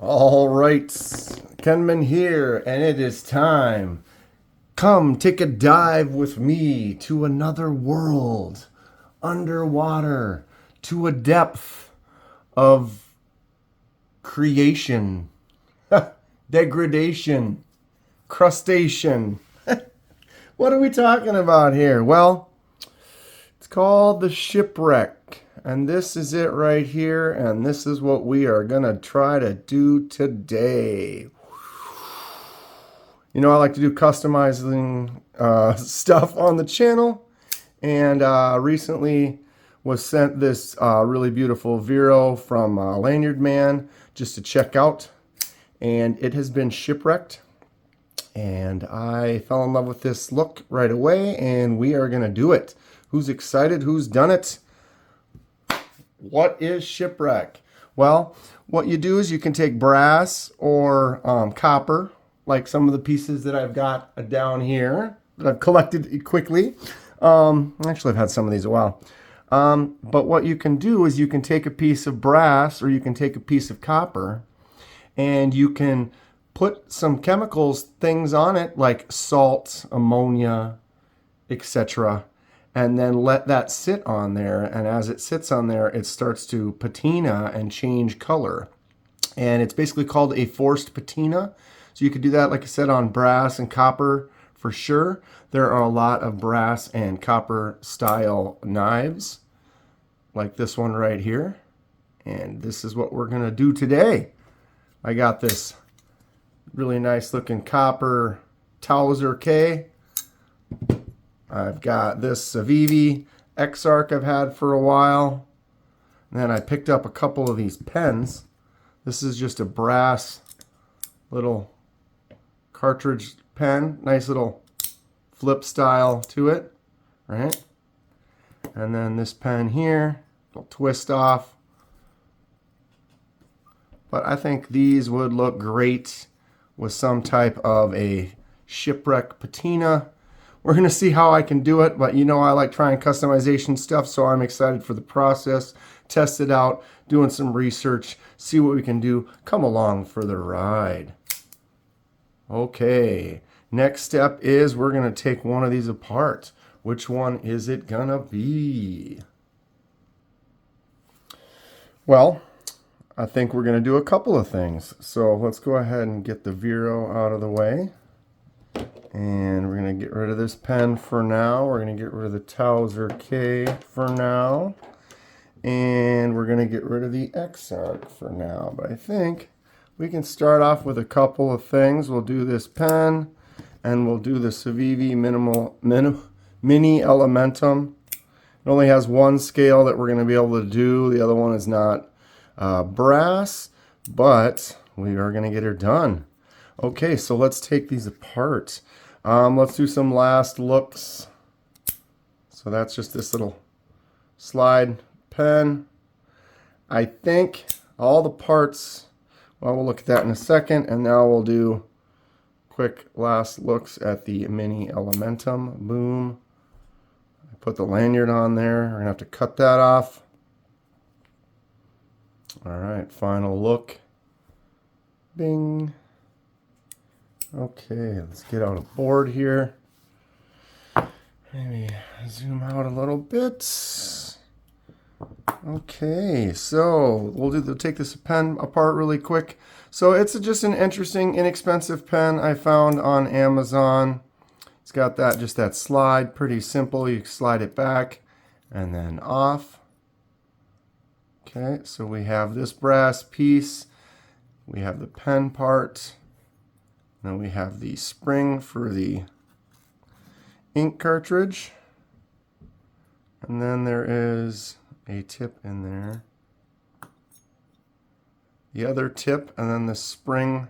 All right, Kenman here, and it is time. Come take a dive with me to another world, underwater, to a depth of creation, degradation, crustacean. What are we talking about here? Well, it's called the shipwreck. And this is it right here. And this is what we are going to try to do today. You know, I like to do customizing stuff on the channel. And recently was sent this really beautiful Vero from Lanyard Man just to check out. And it has been shipwrecked. And I fell in love with this look right away. And we are going to do it. Who's excited? Who's done it? What is shipwreck? Well, what you do is you can take brass or copper, like some of the pieces that I've got down here that I've collected quickly. Actually, I've had some of these a while. But what you can do is you can take a piece of brass or you can take a piece of copper and you can put some chemicals, things on it like salt, ammonia, etc., and then let that sit on there. And as it sits on there, it starts to patina and change color. And it's basically called a forced patina. So you could do that, like I said, on brass and copper for sure. There are a lot of brass and copper style knives, like this one right here. And this is what we're going to do today. I got this really nice looking copper Towser K. I've got this Civivi X-Arc I've had for a while. And then I picked up a couple of these pens. This is just a brass little cartridge pen. Nice little flip style to it, right? And then this pen here, will twist off. But I think these would look great with some type of a shipwreck patina. We're going to see how I can do it, but you know I like trying customization stuff, so I'm excited for the process. Test it out, doing some research, see what we can do. Come along for the ride. Okay, next step is we're going to take one of these apart. Which one is it going to be? Well, I think we're going to do a couple of things. So let's go ahead and get the Vero out of the way. And we're going to get rid of this pen for now. We're going to get rid of the Towser K for now. And we're going to get rid of the X-Arc for now. But I think we can start off with a couple of things. We'll do this pen, and we'll do the Civivi Mini Elementum. It only has one scale that we're going to be able to do. The other one is not brass, but we are going to get her done. Okay, so let's take these apart. Let's do some last looks. So that's just this little slide pen. I think all the parts, well, we'll look at that in a second, and now we'll do quick last looks at the Mini Elementum. Boom. I put the lanyard on there. We're going to have to cut that off. All right, final look. Bing. Okay, let's get out a board here. Maybe zoom out a little bit. Okay, so we'll take this pen apart really quick. So it's just an interesting, inexpensive pen I found on Amazon. It's got just that slide, pretty simple. You slide it back and then off. Okay, so we have this brass piece. We have the pen part. Then we have the spring for the ink cartridge. And then there is a tip in there. The other tip, and then the spring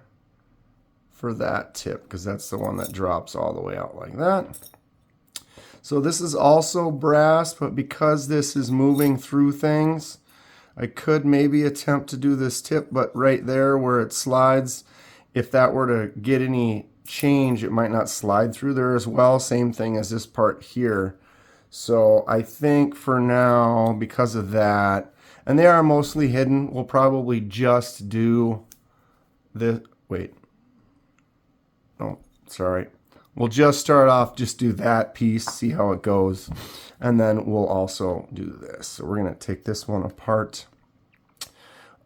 for that tip, because that's the one that drops all the way out like that. So this is also brass, but because this is moving through things, I could maybe attempt to do this tip, but right there where it slides, if that were to get any change, it might not slide through there as well. Same thing as this part here. So I think for now, because of that, and they are mostly hidden, we'll probably just do wait. Oh, sorry. We'll just start off, just do that piece, see how it goes. And then we'll also do this. So we're going to take this one apart.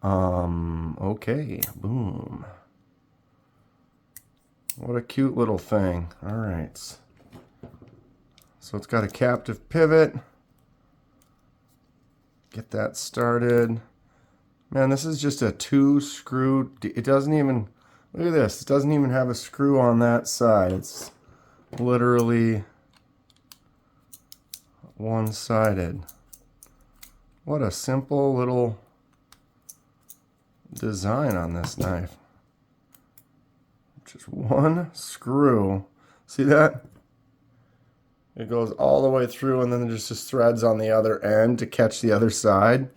Okay, boom. What a cute little thing. All right. So it's got a captive pivot. Get that started. Man, this is just a 2-screw. It doesn't even, look at this. It doesn't even have a screw on that side. It's literally one-sided. What a simple little design on this knife. Just one screw. See that? It goes all the way through, and then there's just threads on the other end to catch the other side.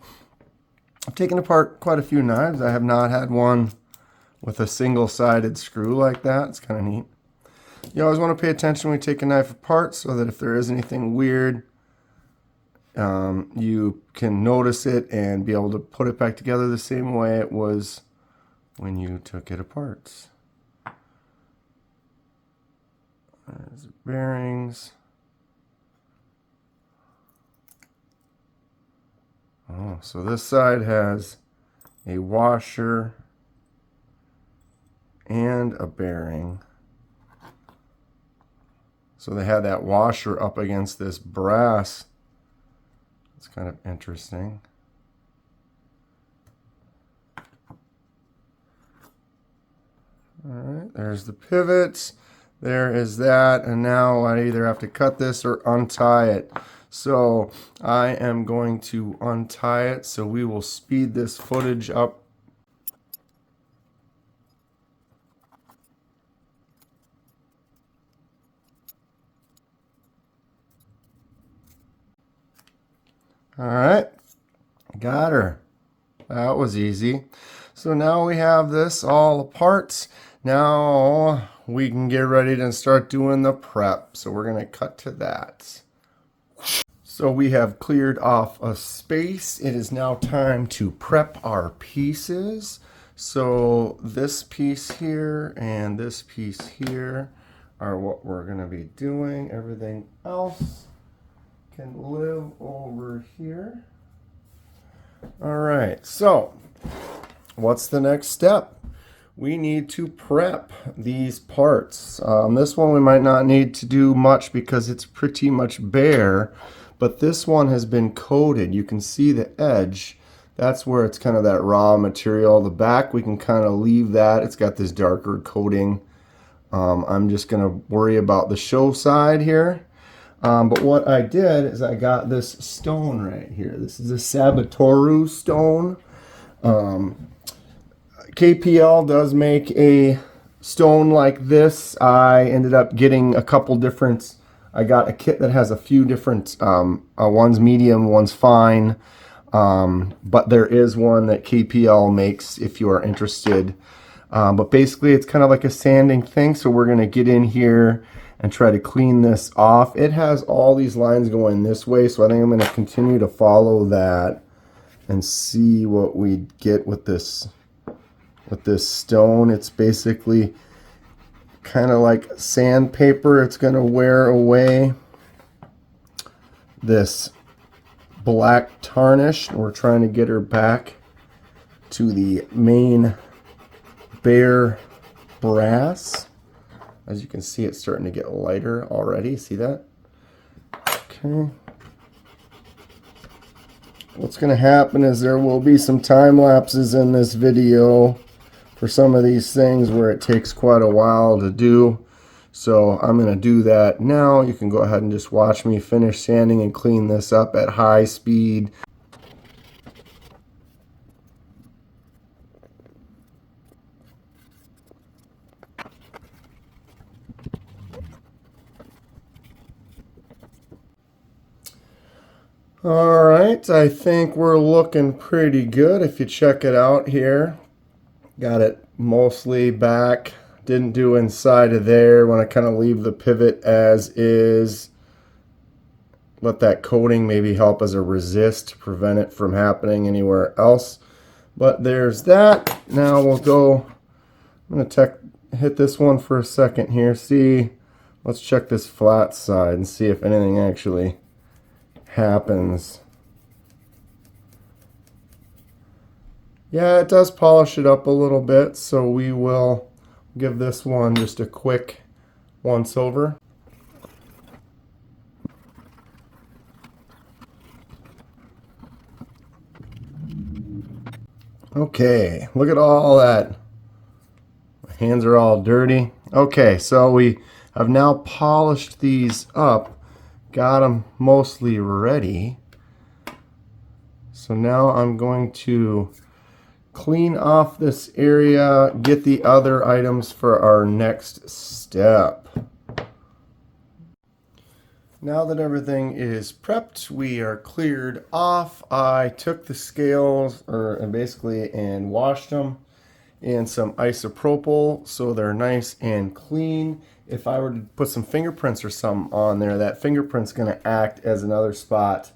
I've taken apart quite a few knives. I have not had one with a single-sided screw like that. It's kind of neat. You always want to pay attention when you take a knife apart so that if there is anything weird, you can notice it and be able to put it back together the same way it was when you took it apart. There's the bearings. Oh, so this side has a washer and a bearing. So they had that washer up against this brass. It's kind of interesting. All right, there's the pivots. There is that, and now I either have to cut this or untie it. So I am going to untie it, so we will speed this footage up. All right, got her. That was easy. So now we have this all apart. Now we can get ready to start doing the prep. So we're going to cut to that. So we have cleared off a space. It is now time to prep our pieces. So this piece here and this piece here are what we're going to be doing. Everything else can live over here. All right, so what's the next step? We need to prep these parts. This one we might not need to do much because it's pretty much bare, but this one has been coated. You can see the edge. That's where it's kind of that raw material. The back, we can kind of leave that. It's got this darker coating. I'm just gonna worry about the show side here. But what I did is I got this stone right here. This is a Sabatoru stone. KPL does make a stone like this. I ended up getting a couple different, I got a kit that has a few different, one's medium, one's fine. But there is one that KPL makes if you are interested. But basically it's kind of like a sanding thing. So we're going to get in here and try to clean this off. It has all these lines going this way, so I think I'm going to continue to follow that and see what we get with this stone. It's basically kind of like sandpaper. It's going to wear away this black tarnish. We're trying to get her back to the main bare brass. As you can see, it's starting to get lighter already. See that? Okay. What's going to happen is there will be some time lapses in this video for some of these things where it takes quite a while to do. So I'm going to do that now. You can go ahead and just watch me finish sanding and clean this up at high speed. All right, I think we're looking pretty good. If you check it out here, got it mostly back. Didn't do inside of there. Want to kind of leave the pivot as is. Let that coating maybe help as a resist to prevent it from happening anywhere else. But there's that. Now we'll go I'm going to hit this one for a second here. See, let's check this flat side and see if anything actually happens. Yeah, it does polish it up a little bit, so we will give this one just a quick once over. Okay, look at all that. My hands are all dirty. Okay, so we have now polished these up, got them mostly ready. So now I'm going to clean off this area, get the other items for our next step. Now that everything is prepped, we are cleared off. I took the scales and washed them in some isopropyl so they're nice and clean. If I were to put some fingerprints or something on there, that fingerprint's going to act as another spot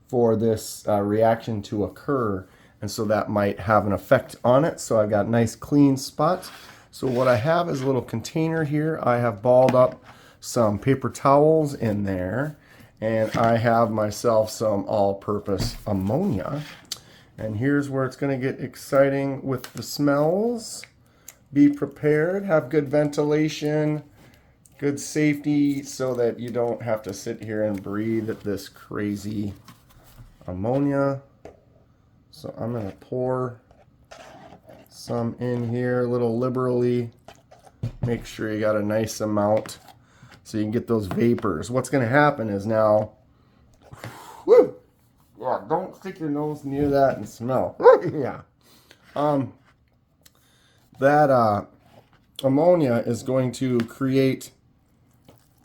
for this reaction to occur, and so that might have an effect on it. So I've got nice clean spots. So what I have is a little container here. I have balled up some paper towels in there, and I have myself some all-purpose ammonia. And here's where it's going to get exciting with the smells. Be prepared, have good ventilation, good safety, so that you don't have to sit here and breathe this crazy ammonia. So I'm going to pour some in here a little liberally. Make sure you got a nice amount so you can get those vapors. What's going to happen is now, whoo, yeah, don't stick your nose near that and smell. Yeah. That ammonia is going to create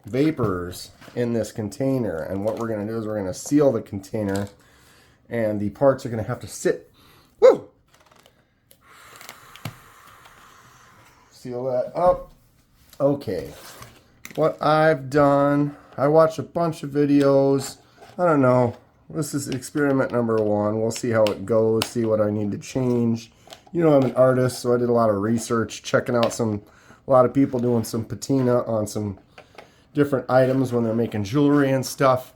vapors in this container, and what we're going to do is we're going to seal the container, and the parts are going to have to sit. Woo! Seal that up. Okay. What I've done, I watched a bunch of videos. I don't know. This is experiment number 1. We'll see how it goes, see what I need to change. You know, I'm an artist, so I did a lot of research, checking out a lot of people doing some patina on some different items when they're making jewelry and stuff.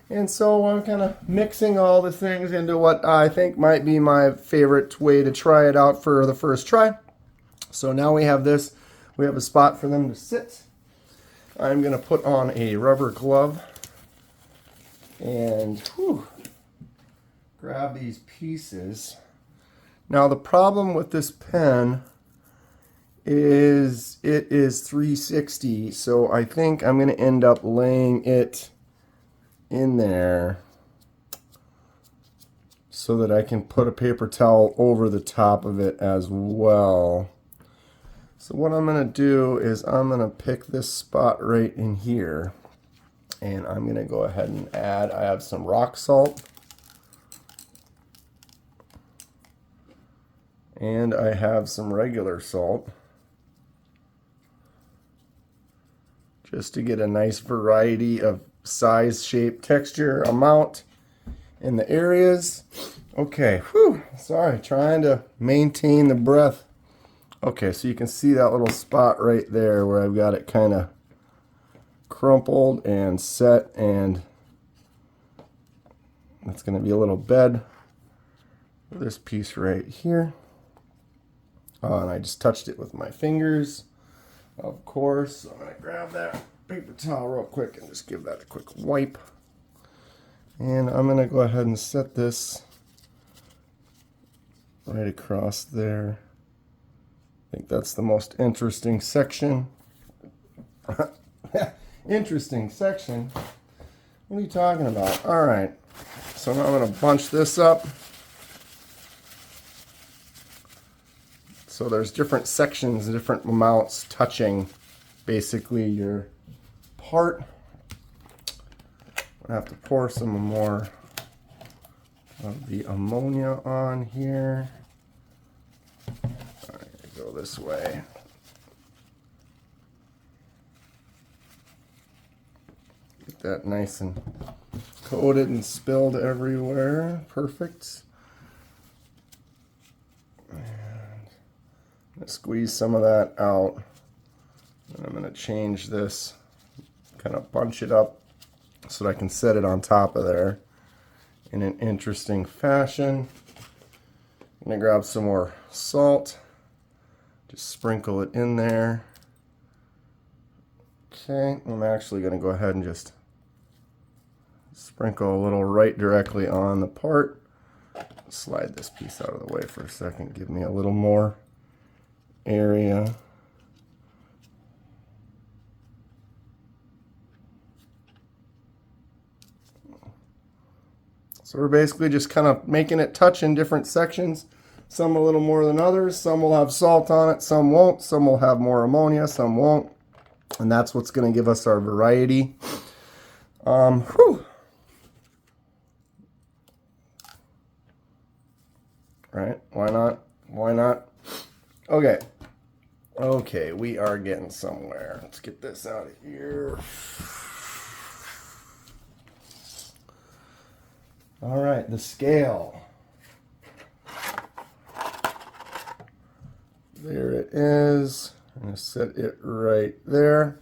And so I'm kind of mixing all the things into what I think might be my favorite way to try it out for the first try. So now we have this. We have a spot for them to sit. I'm going to put on a rubber glove and grab these pieces. Now the problem with this pen is it is 360, so I think I'm going to end up laying it in there so that I can put a paper towel over the top of it as well. So what I'm going to do is I'm going to pick this spot right in here, and I'm going to go ahead and add, I have some rock salt, and I have some regular salt, just to get a nice variety of size, shape, texture, amount in the areas. Okay, whew, sorry, trying to maintain the breath. Okay, so you can see that little spot right there where I've got it kind of crumpled and set, and that's going to be a little bed for this piece right here. And I just touched it with my fingers, of course. So I'm going to grab that paper towel real quick and just give that a quick wipe. And I'm going to go ahead and set this right across there. I think that's the most interesting section. Interesting section? What are you talking about? All right. So now I'm going to bunch this up. So there's different sections, different amounts touching basically your part. I'm going to have to pour some more of the ammonia on here. All right, go this way. Get that nice and coated and spilled everywhere. Perfect. Squeeze some of that out. And I'm going to change this, kind of bunch it up so that I can set it on top of there in an interesting fashion. I'm going to grab some more salt, just sprinkle it in there. Okay, I'm actually going to go ahead and just sprinkle a little right directly on the part. Slide this piece out of the way for a second, give me a little more area. So we're basically just kind of making it touch in different sections. Some a little more than others. Some will have salt on it, some won't. Some will have more ammonia, some won't. And that's what's going to give us our variety. Right? Why not? Why not? Okay. Okay, we are getting somewhere. Let's get this out of here. All right, the scale. There it is. I'm going to set it right there.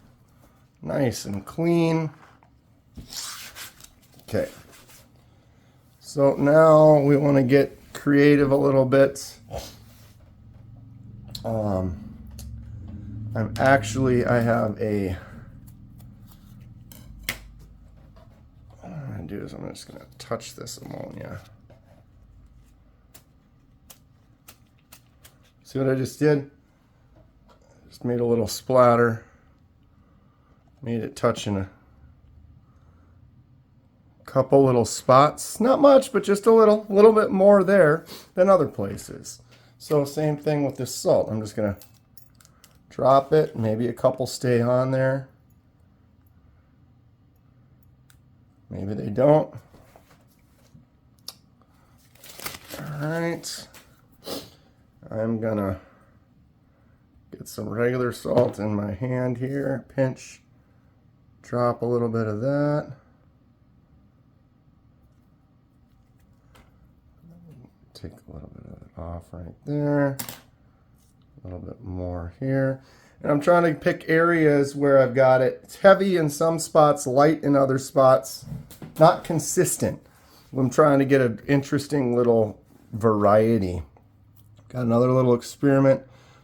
Nice and clean. Okay. So now we want to get creative a little bit. I have a, what I'm going to do is I'm just going to touch this ammonia. See what I just did? Just made a little splatter. Made it touch in a couple little spots. Not much, but just a little bit more there than other places. So same thing with this salt. I'm just going to drop it. Maybe a couple stay on there. Maybe they don't. All right. I'm going to get some regular salt in my hand here. Pinch. Drop a little bit of that. Take a little bit of it off right there. A little bit more here. And I'm trying to pick areas where I've got it. It's heavy in some spots, light in other spots. Not consistent. I'm trying to get an interesting little variety. Got another little experiment.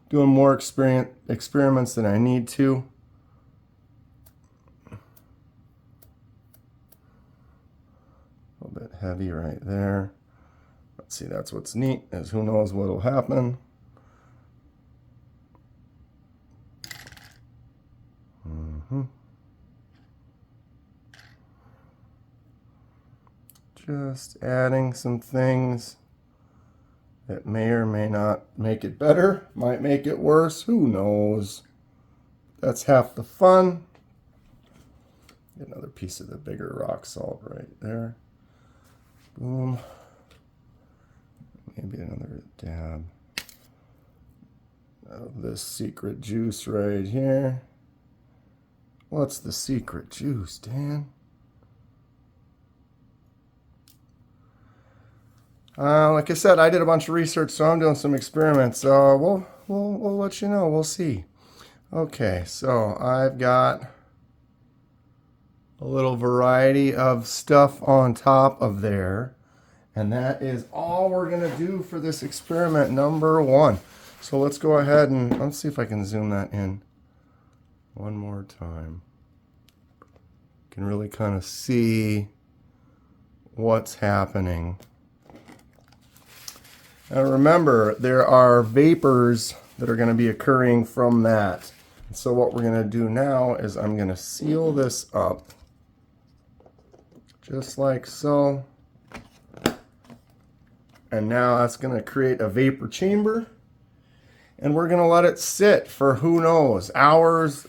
Doing more experiments than I need to. A little bit heavy right there. Let's see, that's what's neat, is who knows what will happen. Just adding some things that may or may not make it better, might make it worse, who knows. That's half the fun. Get another piece of the bigger rock salt right there. Boom. Maybe another dab of this secret juice right here. What's the secret juice, Dan? Like I said, I did a bunch of research, so I'm doing some experiments. We'll let you know. We'll see. Okay, so I've got a little variety of stuff on top of there. And that is all we're going to do for this experiment number 1. So let's go ahead and let's see if I can zoom that in one more time. You can really kind of see what's happening. Now remember, there are vapors that are going to be occurring from that. And so what we're going to do now is I'm going to seal this up just like so. And now that's going to create a vapor chamber. And we're going to let it sit for who knows, hours.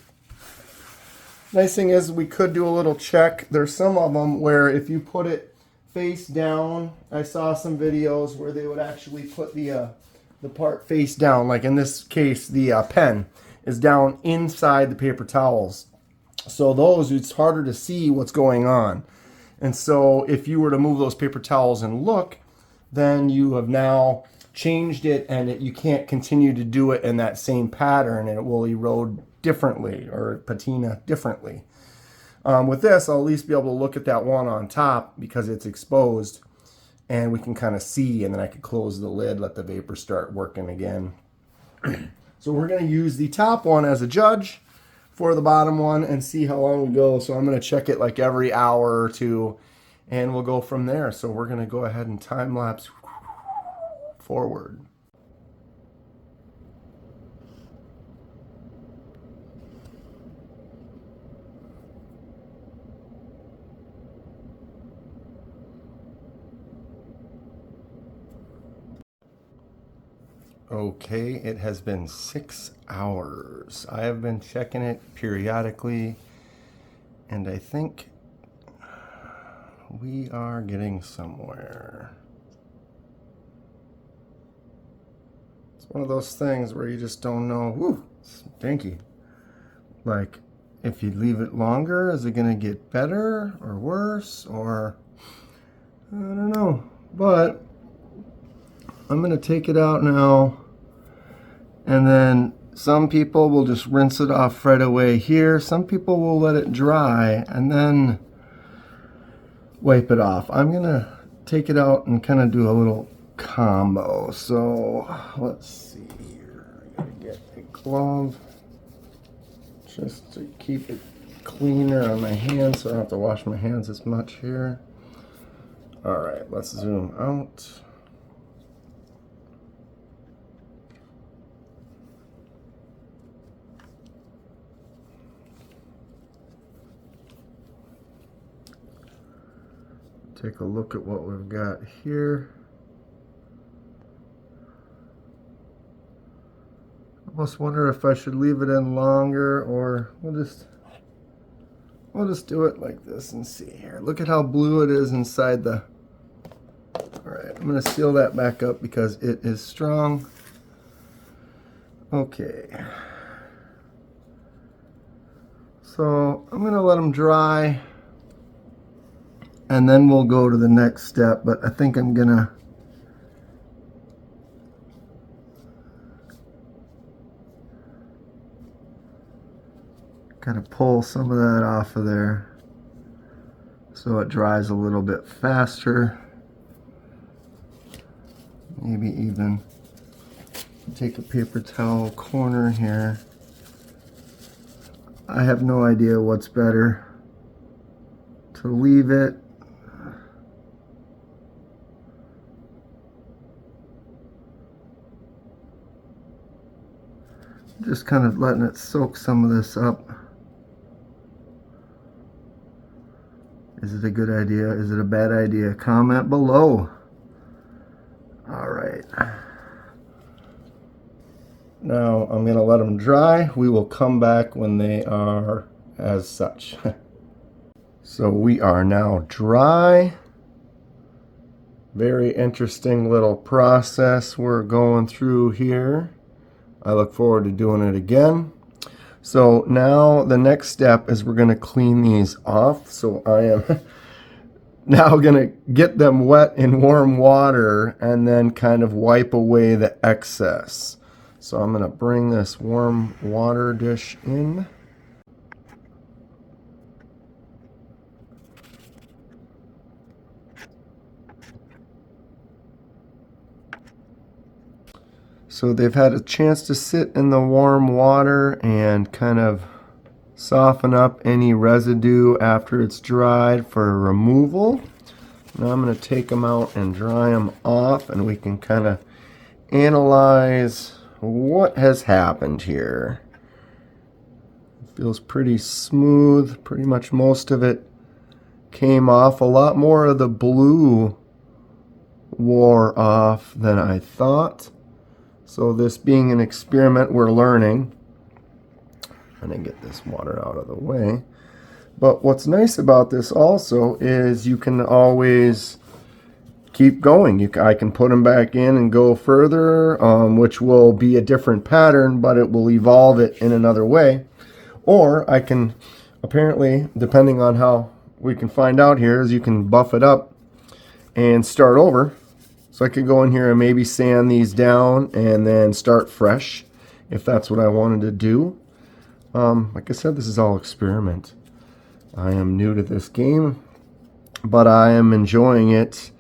Nice thing is we could do a little check. There's some of them where if you put it face down, I saw some videos where they would actually put the part face down. Like in this case, the pen is down inside the paper towels. So those, it's harder to see what's going on. And so if you were to move those paper towels and look, then you have now changed it, and you can't continue to do it in that same pattern, and it will erode differently or patina differently. With this, I'll at least be able to look at that one on top because it's exposed, and we can kind of see, and then I could close the lid, let the vapor start working again. So we're going to use the top one as a judge for the bottom one and see how long we go. So I'm going to check it like every hour or two, and we'll go from there. So we're going to go ahead and time lapse forward. Okay, it has been 6 hours. I have been checking it periodically, and I think we are getting somewhere. It's one of those things where you just don't know. Woo, stinky. Like, if you leave it longer, is it going to get better or worse? Or, I don't know. But I'm going to take it out now, and then some people will just rinse it off right away here. Some people will let it dry and then wipe it off. I'm going to take it out and kind of do a little combo. So let's see here. I got to get a glove just to keep it cleaner on my hands so I don't have to wash my hands as much here. All right, let's zoom out. Take a look at what we've got here. I almost wonder if I should leave it in longer, or we'll just do it like this and see here. Look at how blue it is inside the. All right, I'm going to seal that back up because it is strong. Okay. So I'm going to let them dry, and then we'll go to the next step, but I think I'm gonna kind of pull some of that off of there so it dries a little bit faster. Maybe even take a paper towel corner here. I have no idea what's better, to leave it just kind of letting it soak some of this up. Is it a good idea? Is it a bad idea? Comment below. All right. Now I'm going to let them dry. We will come back when they are as such. So we are now dry. Very interesting little process we're going through here. I look forward to doing it again. So now the next step is we're going to clean these off. So I am now going to get them wet in warm water and then kind of wipe away the excess. So I'm going to bring this warm water dish in. So they've had a chance to sit in the warm water and kind of soften up any residue after it's dried for removal. Now I'm going to take them out and dry them off, and we can kind of analyze what has happened here. It feels pretty smooth. Pretty much most of it came off. A lot more of the blue wore off than I thought. So this being an experiment, we're learning. I'm going to get this water out of the way. But what's nice about this also is you can always keep going. I can put them back in and go further, which will be a different pattern, but it will evolve it in another way. Or I can, apparently, depending on how we can find out here, is you can buff it up and start over. So I could go in here and maybe sand these down and then start fresh if that's what I wanted to do. Like I said, this is all experiment. I am new to this game, but I am enjoying it.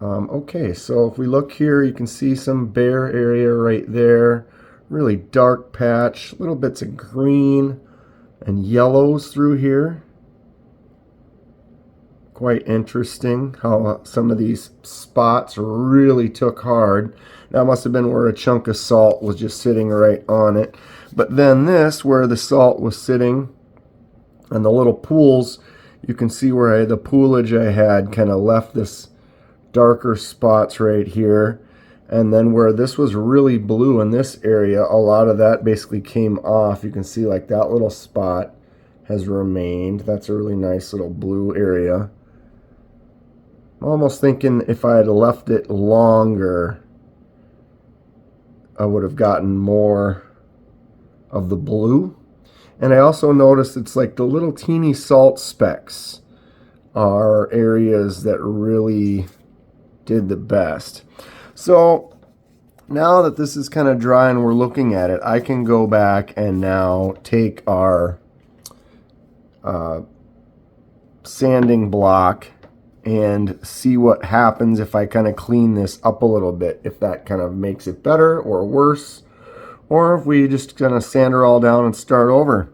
Okay, so if we look here, you can see some bare area right there. Really dark patch, little bits of green and yellows through here. Quite interesting how some of these spots really took hard. That must have been where a chunk of salt was just sitting right on it. But then this, where the salt was sitting, and the little pools, you can see where the poolage I had kind of left this darker spots right here. And then where this was really blue in this area, a lot of that basically came off. You can see like that little spot has remained. That's a really nice little blue area. I'm almost thinking if I had left it longer, I would have gotten more of the blue. And I also noticed it's like the little teeny salt specks are areas that really did the best. So now that this is kind of dry and we're looking at it, I can go back and now take our sanding block and see what happens if I kind of clean this up a little bit, if that kind of makes it better or worse, or if we just kind of sand her all down and start over.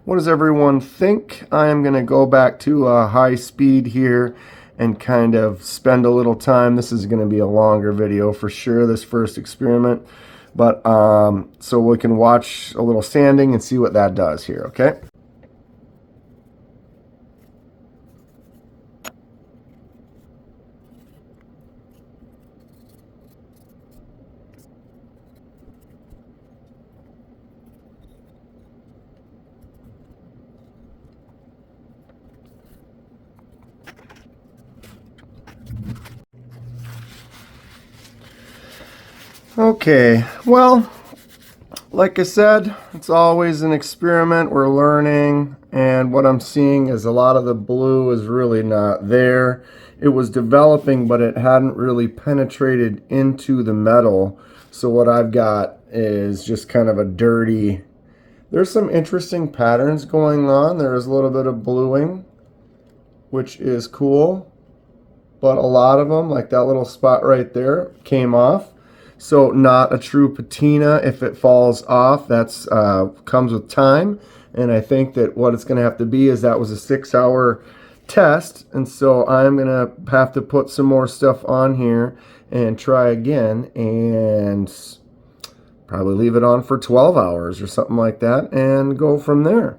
What does everyone think? I am going to go back to high speed here and kind of spend a little time. This is going to be a longer video for sure, this first experiment, but so we can watch a little sanding and see what that does here, okay? Okay, well, like I said, it's always an experiment. We're learning, and what I'm seeing is a lot of the blue is really not there. It was developing, but it hadn't really penetrated into the metal. So what I've got is just kind of a dirty. There's some interesting patterns going on. There is a little bit of bluing, which is cool, but a lot of them, like that little spot right there, came off. So not a true patina. If it falls off, that's comes with time. And I think that what it's going to have to be is that was a 6-hour test. And so I'm going to have to put some more stuff on here and try again and probably leave it on for 12 hours or something like that and go from there.